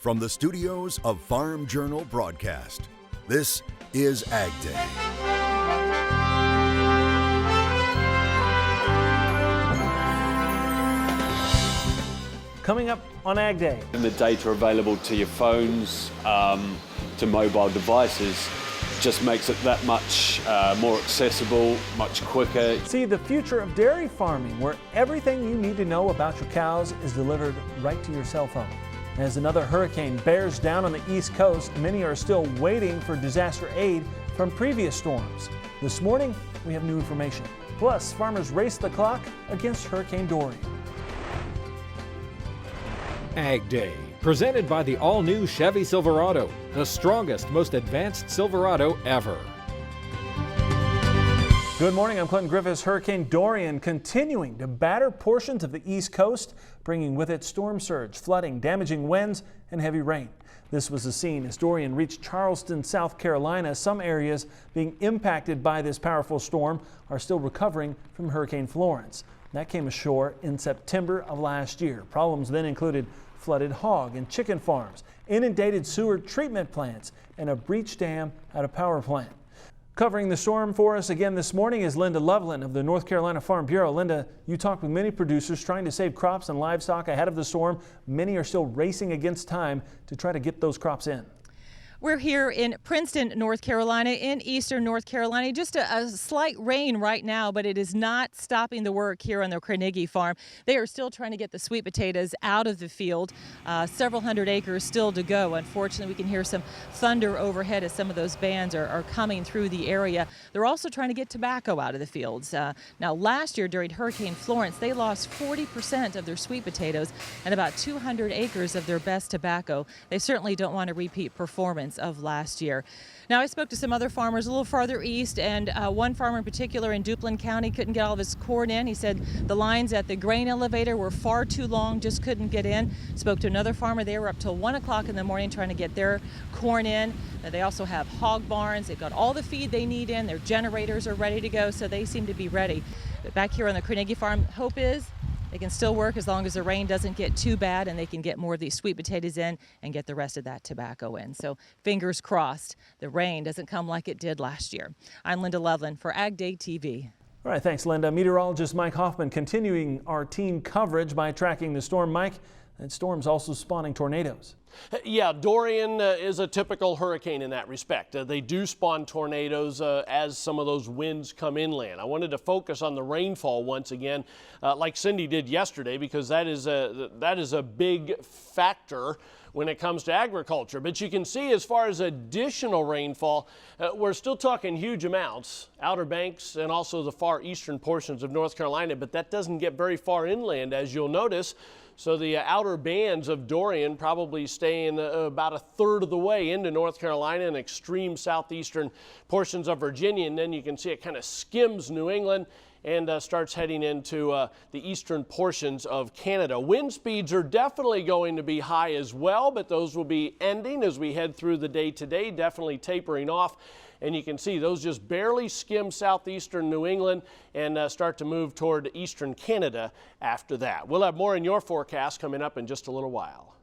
from the studios of Farm Journal Broadcast, this is AgDay. Coming up on AgDay. And the data available to your phones, to mobile devices, just makes it that much more accessible, much quicker. See the future of dairy farming, where everything you need to know about your cows is delivered right to your cell phone. As another hurricane bears down on the East Coast, many are still waiting for disaster aid from previous storms. This morning, we have new information. Plus, farmers race the clock against Hurricane Dorian. AgDay, presented by the all-new Chevy Silverado, the strongest, most advanced Silverado ever. Good morning, I'm Clinton Griffiths. Hurricane Dorian continuing to batter portions of the East Coast, bringing with it storm surge, flooding, damaging winds, and heavy rain. This was the scene as Dorian reached Charleston, South Carolina. Some areas being impacted by this powerful storm are still recovering from Hurricane Florence. That came ashore in September of last year. Problems then included flooded hog and chicken farms, inundated sewer treatment plants, and a breached dam at a power plant. Covering the storm for us again this morning is Linda Loveland of the North Carolina Farm Bureau. Linda, you talked with many producers trying to save crops and livestock ahead of the storm. Many are still racing against time to try to get those crops in. We're here in Princeton, North Carolina, in eastern North Carolina. Just a slight rain right now, but it is not stopping the work here on the Carnegie farm. They are still trying to get the sweet potatoes out of the field. Several hundred acres still to go. Unfortunately, we can hear some thunder overhead as some of those bands are coming through the area. They're also trying to get tobacco out of the fields. Now, last year during Hurricane Florence, they lost 40% of their sweet potatoes and about 200 acres of their best tobacco. They certainly don't want to repeat performance of last year. Now, I spoke to some other farmers a little farther east, and one farmer in particular in Duplin County couldn't get all of his corn in. He said the lines at the grain elevator were far too long, just couldn't get in. Spoke to another farmer. They were up till 1 o'clock in the morning trying to get their corn in. They also have hog barns. They've got all the feed they need in. Their generators are ready to go, so they seem to be ready. But back here on the Carnegie farm, hope is they can still work as long as the rain doesn't get too bad and they can get more of these sweet potatoes in and get the rest of that tobacco in. So fingers crossed the rain doesn't come like it did last year. I'm Linda Loveland for AgDay TV. All right, thanks, Linda. Meteorologist Mike Hoffman continuing our team coverage by tracking the storm. Mike, that storm's also spawning tornadoes. Yeah, Dorian is a typical hurricane in that respect. They do spawn tornadoes as some of those winds come inland. I wanted to focus on the rainfall once again, like Cindy did yesterday, because that is a big factor when it comes to agriculture. But you can see as far as additional rainfall, we're still talking huge amounts, Outer Banks and also the far eastern portions of North Carolina, but that doesn't get very far inland, as you'll notice. So the outer bands of Dorian probably staying about a third of the way into North Carolina and extreme southeastern portions of Virginia. And then you can see it kind of skims New England and starts heading into the eastern portions of Canada. Wind speeds are definitely going to be high as well, but those will be ending as we head through the day today, definitely tapering off. And you can see those just barely skim southeastern New England and start to move toward eastern Canada after that. We'll have more in your forecast coming up in just a little while.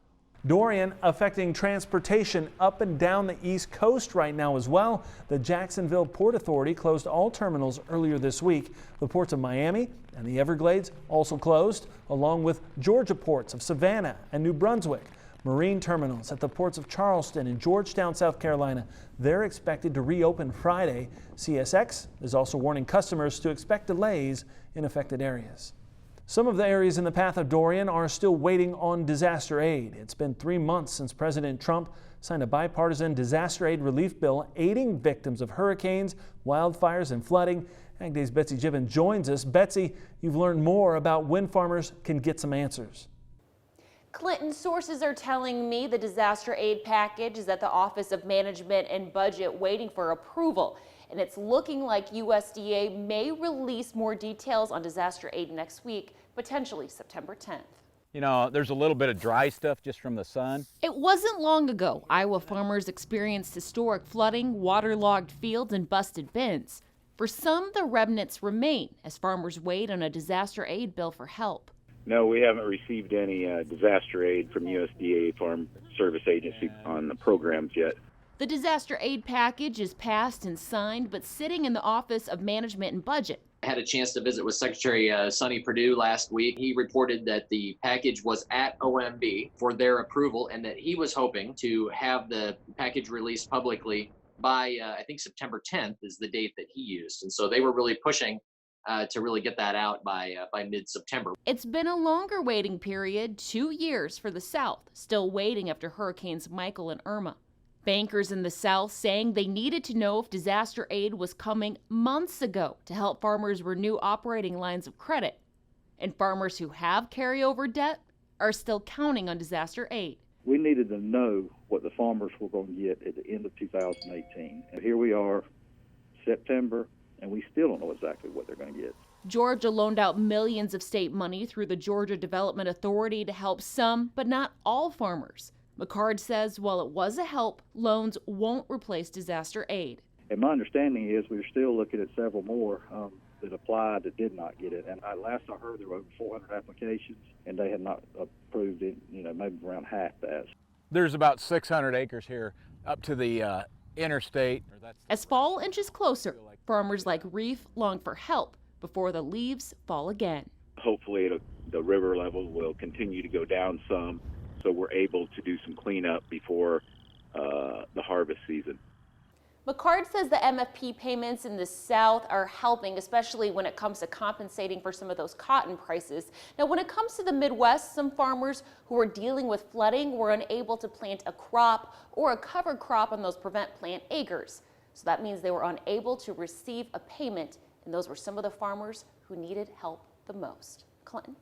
Dorian affecting transportation up and down the East Coast right now as well. The Jacksonville Port Authority closed all terminals earlier this week. The ports of Miami and the Everglades also closed, along with Georgia ports of Savannah and New Brunswick. Marine terminals at the ports of Charleston and Georgetown, South Carolina, they're expected to reopen Friday. CSX is also warning customers to expect delays in affected areas. Some of the areas in the path of Dorian are still waiting on disaster aid. It's been 3 months since President Trump signed a bipartisan disaster aid relief bill aiding victims of hurricanes, wildfires, and flooding. AgDay's Betsy Gibbon joins us. Betsy, you've learned more about when farmers can get some answers. Clinton, sources are telling me the disaster aid package is at the Office of Management and Budget waiting for approval. And it's looking like USDA may release more details on disaster aid next week, potentially September 10th. You know, there's a little bit of dry stuff just from the sun. It wasn't long ago Iowa farmers experienced historic flooding, waterlogged fields, and busted bins. For some, the remnants remain as farmers wait on a disaster aid bill for help. No, we haven't received any disaster aid from USDA Farm Service Agency on the programs yet. The disaster aid package is passed and signed, but sitting in the Office of Management and Budget. I had a chance to visit with Secretary Sonny Perdue last week. He reported that the package was at OMB for their approval and that he was hoping to have the package released publicly by, I think, September 10th is the date that he used. And so they were really pushing to really get that out by mid-September. It's been a longer waiting period, 2 years for the South, still waiting after Hurricanes Michael and Irma. Bankers in the South saying they needed to know if disaster aid was coming months ago to help farmers renew operating lines of credit. And farmers who have carryover debt are still counting on disaster aid. We needed to know what the farmers were going to get at the end of 2018. And here we are, September, and we still don't know exactly what they're going to get. Georgia loaned out millions of state money through the Georgia Development Authority to help some, but not all farmers. McCard says while it was a help, loans won't replace disaster aid. And my understanding is we're still looking at several more that applied that did not get it. And last I heard there were over 400 applications, and they had not approved it, maybe around half that. There's about 600 acres here up to the interstate. As fall inches closer, farmers like Reef long for help before the leaves fall again. Hopefully the river level will continue to go down some, so we're able to do some cleanup before the harvest season. McCard says the MFP payments in the South are helping, especially when it comes to compensating for some of those cotton prices. Now, when it comes to the Midwest, some farmers who are dealing with flooding were unable to plant a crop or a cover crop on those prevent plant acres. So that means they were unable to receive a payment, and those were some of the farmers who needed help the most. Clinton.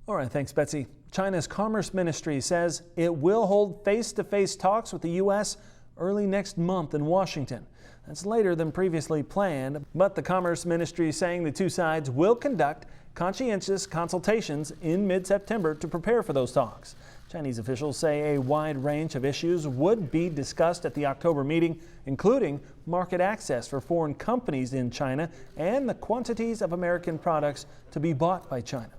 All right, thanks, Betsy. China's Commerce Ministry says it will hold face-to-face talks with the U.S. early next month in Washington. That's later than previously planned, but the Commerce Ministry is saying the two sides will conduct conscientious consultations in mid-September to prepare for those talks. Chinese officials say a wide range of issues would be discussed at the October meeting, including market access for foreign companies in China and the quantities of American products to be bought by China.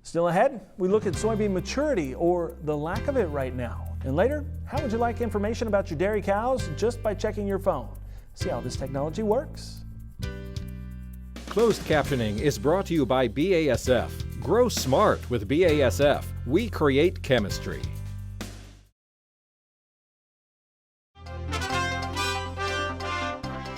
Still ahead, we look at soybean maturity, or the lack of it right now. And later, how would you like information about your dairy cows just by checking your phone? See how this technology works? Closed captioning is brought to you by BASF. Grow smart with BASF. We create chemistry.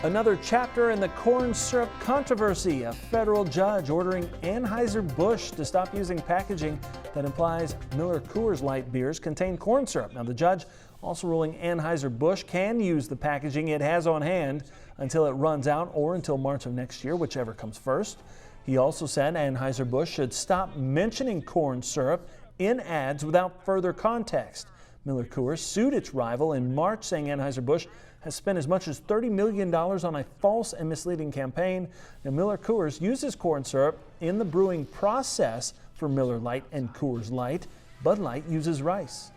Another chapter in the corn syrup controversy. A federal judge ordering Anheuser-Busch to stop using packaging that implies Miller Coors Light beers contain corn syrup. Now, the judge also ruling Anheuser-Busch can use the packaging it has on hand until it runs out or until March of next year, whichever comes first. He also said Anheuser-Busch should stop mentioning corn syrup in ads without further context. Miller Coors sued its rival in March, saying Anheuser-Busch has spent as much as $30 million on a false and misleading campaign. Now, Miller Coors uses corn syrup in the brewing process for Miller Lite and Coors Light. Bud Light uses rice.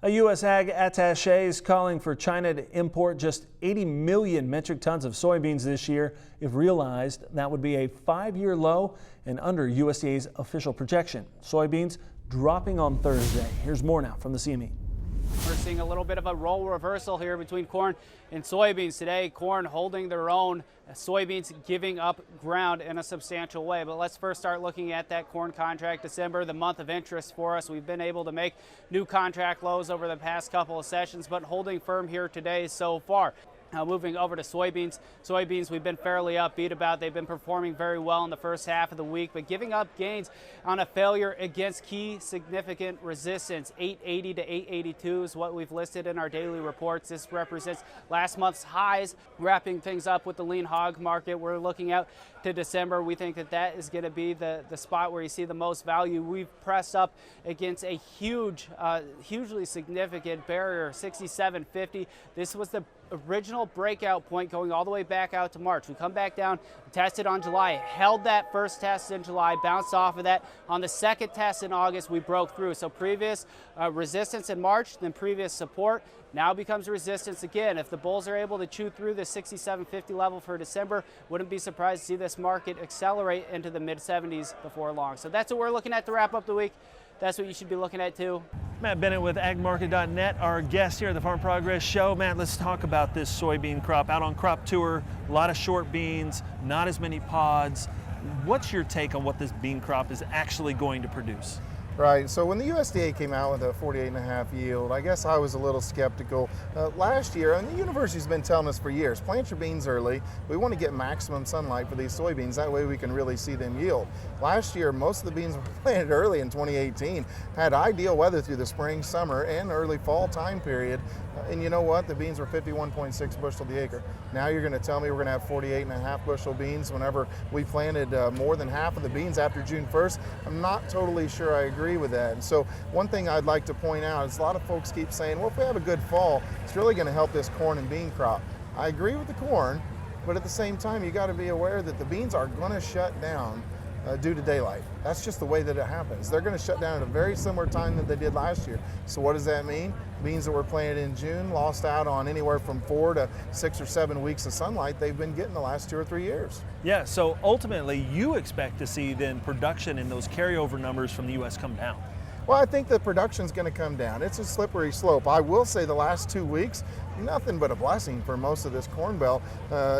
A U.S. ag attaché is calling for China to import just 80 million metric tons of soybeans this year. If realized, that would be a 5-year low and under USDA's official projection. Soybeans dropping on Thursday. Here's more now from the CME. We're seeing a little bit of a role reversal here between corn and soybeans today. Corn holding their own, soybeans giving up ground in a substantial way. But let's first start looking at that corn contract. December, the month of interest for us. We've been able to make new contract lows over the past couple of sessions, but holding firm here today so far. Now moving over to soybeans. Soybeans we've been fairly upbeat about. They've been performing very well in the first half of the week, but giving up gains on a failure against key significant resistance. 880 to 882 is what we've listed in our daily reports. This represents last month's highs. Wrapping things up with the lean hog market, we're looking out to December. We think that that is going to be the spot where you see the most value. We've pressed up against a hugely significant barrier, 67.50. This was the original breakout point going all the way back out to March. We come back down, tested on July, held that first test in July, bounced off of that. On the second test in August, we broke through. So previous resistance in March, then previous support, now becomes resistance again. If the bulls are able to chew through the 67.50 level for December, wouldn't be surprised to see this market accelerate into the mid-70s before long. So that's what we're looking at to wrap up the week. That's what you should be looking at too. Matt Bennett with agmarket.net, our guest here at the Farm Progress Show. Matt, let's talk about this soybean crop. Out on crop tour, a lot of short beans, not as many pods. What's your take on what this bean crop is actually going to produce? Right, so when the USDA came out with a 48.5 yield, I guess I was a little skeptical. Last year, and the university's been telling us for years, plant your beans early. We want to get maximum sunlight for these soybeans. That way we can really see them yield. Last year, most of the beans were planted early in 2018, had ideal weather through the spring, summer, and early fall time period. And you know what? The beans were 51.6 bushel the acre. Now you're going to tell me we're going to have 48.5 bushel beans whenever we planted more than half of the beans after June 1st. I'm not totally sure I agree with that. And so one thing I'd like to point out is a lot of folks keep saying, well, if we have a good fall, it's really going to help this corn and bean crop. I agree with the corn, but at the same time, you got to be aware that the beans are going to shut down due to daylight. That's just the way that it happens. They're going to shut down at a very similar time that they did last year. So what does that mean? Beans that were planted in June lost out on anywhere from 4 to 6 or 7 weeks of sunlight they've been getting the last 2 or 3 years. Yeah, so ultimately you expect to see then production in those carryover numbers from the U.S. come down. Well, I think the production's going to come down. It's a slippery slope. I will say the last 2 weeks, nothing but a blessing for most of this corn belt.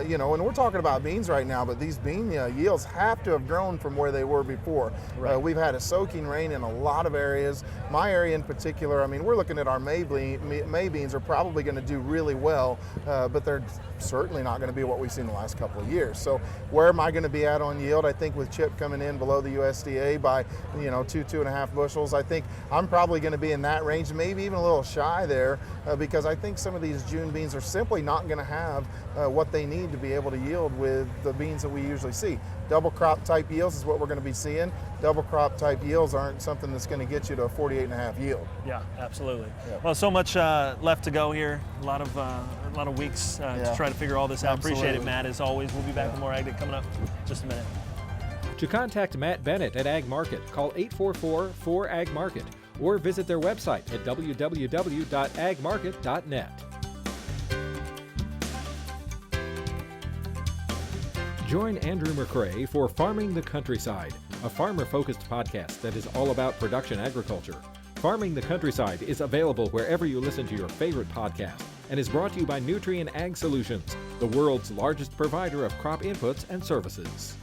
You know, and we're talking about beans right now, but these bean yields have to have grown from where they were before. Right. We've had a soaking rain in a lot of areas. My area in particular, I mean, we're looking at our May beans are probably going to do really well, but they're certainly not going to be what we've seen the last couple of years. So where am I going to be at on yield? I think with chip coming in below the USDA by, you know, 2.5 bushels, I think I'm probably going to be in that range, maybe even a little shy there, because I think some of these June beans are simply not going to have what they need to be able to yield with the beans that we usually see. Double crop type yields is what we're going to be seeing. Double crop type yields aren't something that's going to get you to a 48.5 yield. Yeah, absolutely. Yeah. Well, so much left to go here. A lot of weeks to try to figure all this out. Absolutely. Appreciate it, Matt, as always. We'll be back with more AgDay coming up in just a minute. To contact Matt Bennett at Ag Market, call 844-4AG-MARKET or visit their website at www.agmarket.net. Join Andrew McRae for Farming the Countryside, a farmer-focused podcast that is all about production agriculture. Farming the Countryside is available wherever you listen to your favorite podcast and is brought to you by Nutrien Ag Solutions, the world's largest provider of crop inputs and services.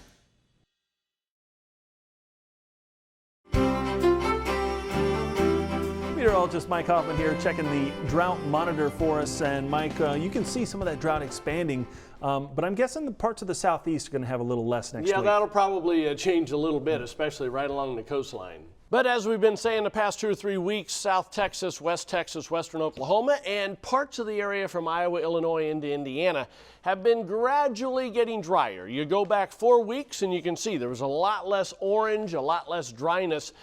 Meteorologist Mike Hoffman here checking the drought monitor for us. And Mike, you can see some of that drought expanding, but I'm guessing the parts of the southeast are going to have a little less next week. Yeah, that'll probably change a little bit, especially right along the coastline. But as we've been saying the past 2 or 3 weeks, South Texas, western Oklahoma, and parts of the area from Iowa, Illinois into Indiana have been gradually getting drier. You go back 4 weeks and you can see there was a lot less orange, a lot less dryness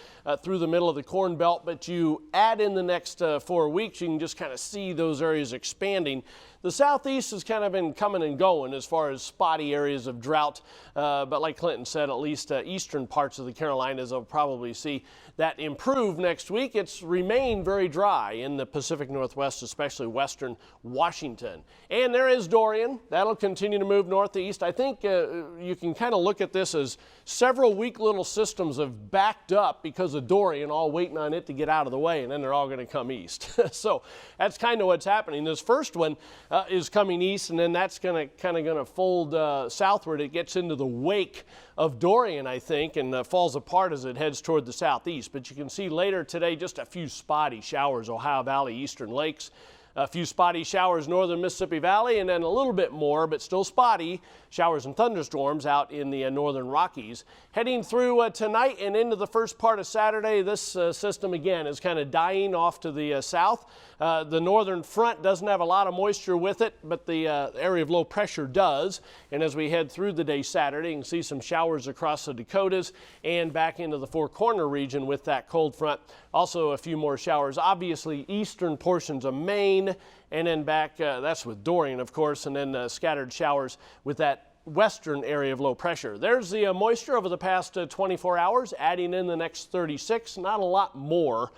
through the middle of the Corn Belt, but you add in the next 4 weeks, you can just kind of see those areas expanding. The southeast has kind of been coming and going as far as spotty areas of drought, but like Clinton said, at least eastern parts of the Carolinas will probably see that improve next week. It's remained very dry in the Pacific Northwest, especially western Washington. And there is Dorian. That'll continue to move northeast. I think you can kind of look at this as several weak little systems have backed up because of Dorian, all waiting on it to get out of the way, and then they're all going to come east. So that's kind of what's happening. This first one is coming east, and then that's going to fold southward. It gets into the wake of Dorian, I think, and falls apart as it heads toward the southeast. But you can see later today just a few spotty showers, Ohio Valley, eastern lakes. A few spotty showers northern Mississippi Valley, and then a little bit more, but still spotty, showers and thunderstorms out in the northern Rockies. Heading through tonight and into the first part of Saturday, this system again is kind of dying off to the south. The northern front doesn't have a lot of moisture with it, but the area of low pressure does. And as we head through the day Saturday, you can see some showers across the Dakotas and back into the Four Corner region with that cold front. Also a few more showers. Obviously, eastern portions of Maine, rain, and then back, that's with Dorian, of course, and then scattered showers with that western area of low pressure. There's the moisture over the past 24 hours, adding in the next 36, not a lot more.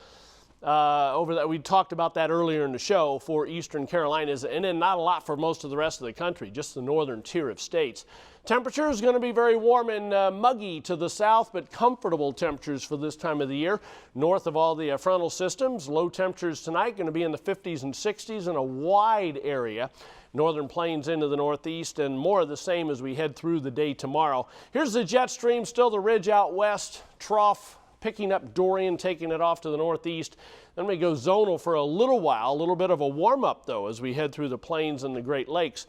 Over that, we talked about that earlier in the show for eastern Carolinas, and then not a lot for most of the rest of the country, just the northern tier of states. Temperature is going to be very warm and muggy to the south, but comfortable temperatures for this time of the year. North of all the frontal systems, low temperatures tonight going to be in the 50s and 60s in a wide area. Northern plains into the northeast, and more of the same as we head through the day tomorrow. Here's the jet stream, still the ridge out west, trough picking up Dorian, taking it off to the northeast. Then we go zonal for a little while, a little bit of a warm-up, though, as we head through the plains and the Great Lakes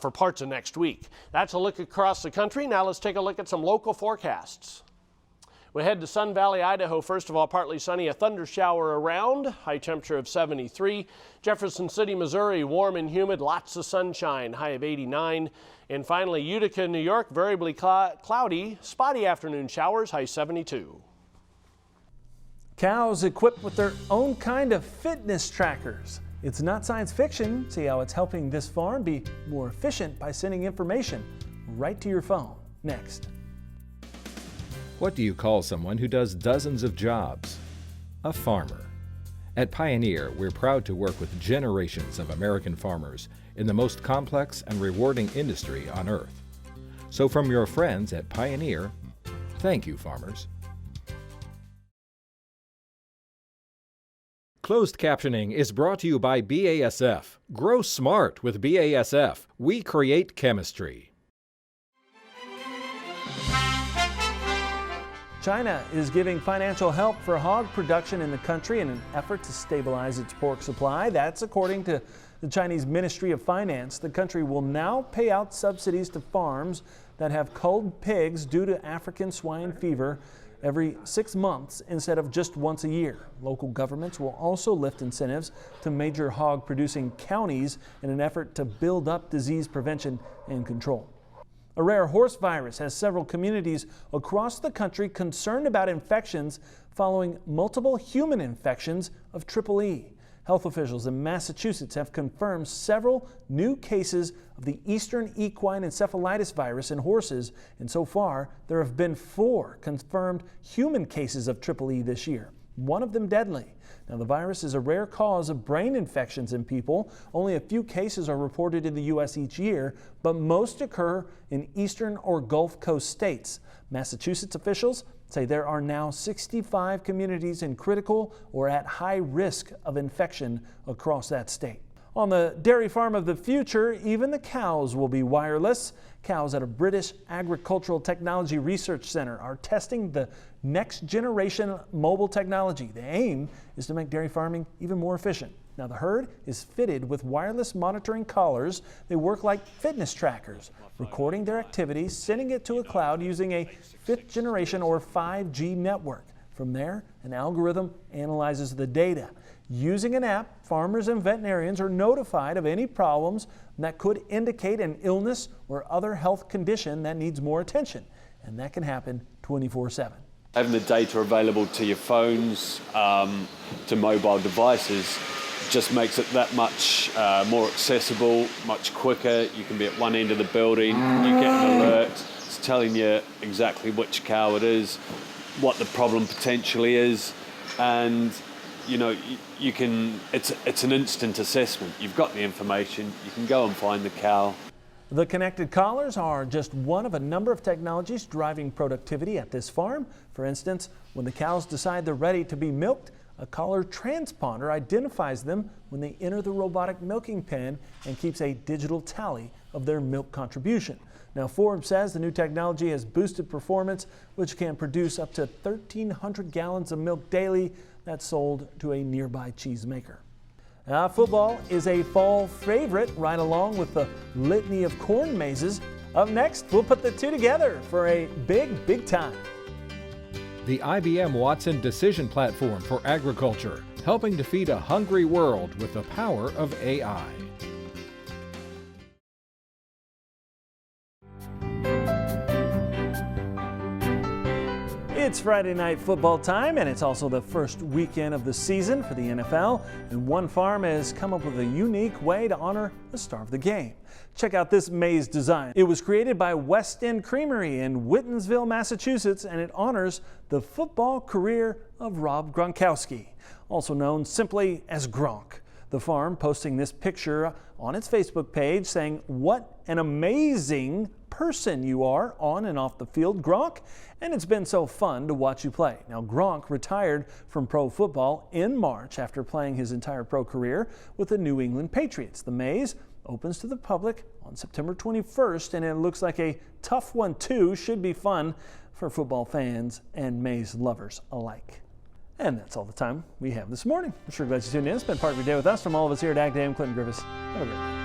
for parts of next week. That's a look across the country. Now let's take a look at some local forecasts. We head to Sun Valley, Idaho. First of all, partly sunny, a thunder shower around, high temperature of 73. Jefferson City, Missouri, warm and humid, lots of sunshine, high of 89. And finally, Utica, New York, variably cloudy, spotty afternoon showers, high 72. Cows equipped with their own kind of fitness trackers. It's not science fiction. See how it's helping this farm be more efficient by sending information right to your phone. Next. What do you call someone who does dozens of jobs? A farmer. At Pioneer, we're proud to work with generations of American farmers in the most complex and rewarding industry on earth. So from your friends at Pioneer, thank you, farmers. Closed captioning is brought to you by BASF. Grow smart with BASF. We create chemistry. China is giving financial help for hog production in the country in an effort to stabilize its pork supply. That's according to the Chinese Ministry of Finance. The country will now pay out subsidies to farms that have culled pigs due to African swine fever every 6 months instead of just once a year. Local governments will also lift incentives to major hog producing counties in an effort to build up disease prevention and control. A rare horse virus has several communities across the country concerned about infections following multiple human infections of EEE. Health officials in Massachusetts have confirmed several new cases of the Eastern equine encephalitis virus in horses, and so far there have been 4 confirmed human cases of EEE this year, one of them deadly. Now, the virus is a rare cause of brain infections in people. Only a few cases are reported in the U.S. each year, but most occur in eastern or Gulf Coast states. Massachusetts officials say there are now 65 communities in critical or at high risk of infection across that state. On the dairy farm of the future, even the cows will be wireless. Cows at a British Agricultural Technology Research Center are testing the next generation mobile technology. The aim is to make dairy farming even more efficient. Now, the herd is fitted with wireless monitoring collars. They work like fitness trackers, recording their activities, sending it to a cloud using a 5th generation or 5G network. From there, an algorithm analyzes the data. Using an app, farmers and veterinarians are notified of any problems that could indicate an illness or other health condition that needs more attention, and that can happen 24/7. Having the data available to your phones, to mobile devices, just makes it that much more accessible, much quicker. You can be at one end of the building, you get an alert, it's telling you exactly which cow it is, what the problem potentially is, and you know, you can, it's an instant assessment. You've got the information, you can go and find the cow. The connected collars are just one of a number of technologies driving productivity at this farm. For instance, when the cows decide they're ready to be milked, a collar transponder identifies them when they enter the robotic milking pen and keeps a digital tally of their milk contribution. Now, Forbes says the new technology has boosted performance, which can produce up to 1,300 gallons of milk daily that's sold to a nearby cheesemaker. Football is a fall favorite right along with the litany of corn mazes. Up next, we'll put the two together for a big time. The IBM Watson Decision Platform for Agriculture, helping to feed a hungry world with the power of AI. It's Friday night football time, and it's also the first weekend of the season for the NFL, and one farm has come up with a unique way to honor the star of the game. Check out this maze design. It was created by West End Creamery in Whitensville, Massachusetts, and it honors the football career of Rob Gronkowski, also known simply as Gronk. The farm posting this picture on its Facebook page saying, "What an amazing person you are on and off the field, Gronk, and it's been so fun to watch you play." Now, Gronk retired from pro football in March after playing his entire pro career with the New England Patriots. The maze opens to the public on September 21st, and it looks like a tough one too. Should be fun for football fans and maze lovers alike. And that's all the time we have this morning. I'm sure glad you tuned in. Spend part of your day with us. From all of us here at AgDay, I'm Clinton Griffiths. Have a great day.